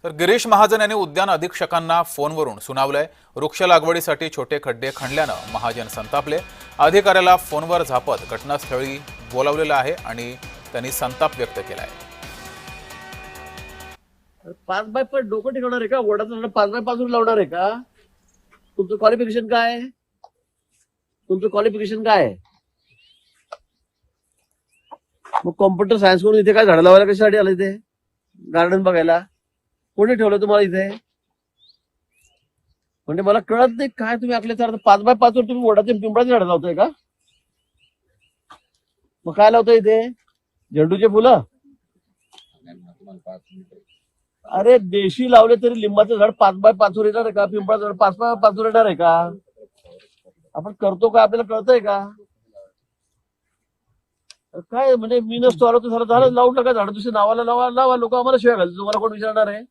तर गिरीश महाजन यांनी उद्यान अधीक्षकांना फोनवरून सुनावलंय। वृक्ष लागवडीसाठी छोटे खड्डे खणल्यानं महाजन संतापले। अधिकाऱ्याला फोनवर झापत घटनास्थळी बोलावलेलं आहे आणि त्यांनी संताप व्यक्त केलाय। 5 बाय 5 डोकं ठेवणार आहे का? वडाचं 5 बाय 5 लावणार आहे का? तुमचं क्वालिफिकेशन काय आहे? मग कॉम्प्युटर सायन्स करून इथे काय झाडं लावायला कशासाठी आलं? इथे गार्डन बघायला कोणी ठेवलं तुम्हाला इथे? म्हणजे मला कळत नाही काय तुम्ही आपल्या 5 बाय 5 वर तुम्ही वडाचे पिंपळाचे झाडं लावताय का? मग काय लावताय इथे? झेंडूचे फुलं? अरे देशी लावले तरी लिंबाचं झाड 5 बाय 5 वर येणार आहे का? पिंपळाचं झाड 5 बाय 5 वर येणार आहे का? आपण करतो का? आपल्याला कळतंय का? काय म्हणजे मी नसतो आलो तर झालं लावून टाका झाड, दुसऱ्या नावाला लावा, लोक आम्हाला शिवाय घालतील, तुम्हाला कोण विचारणार आहे?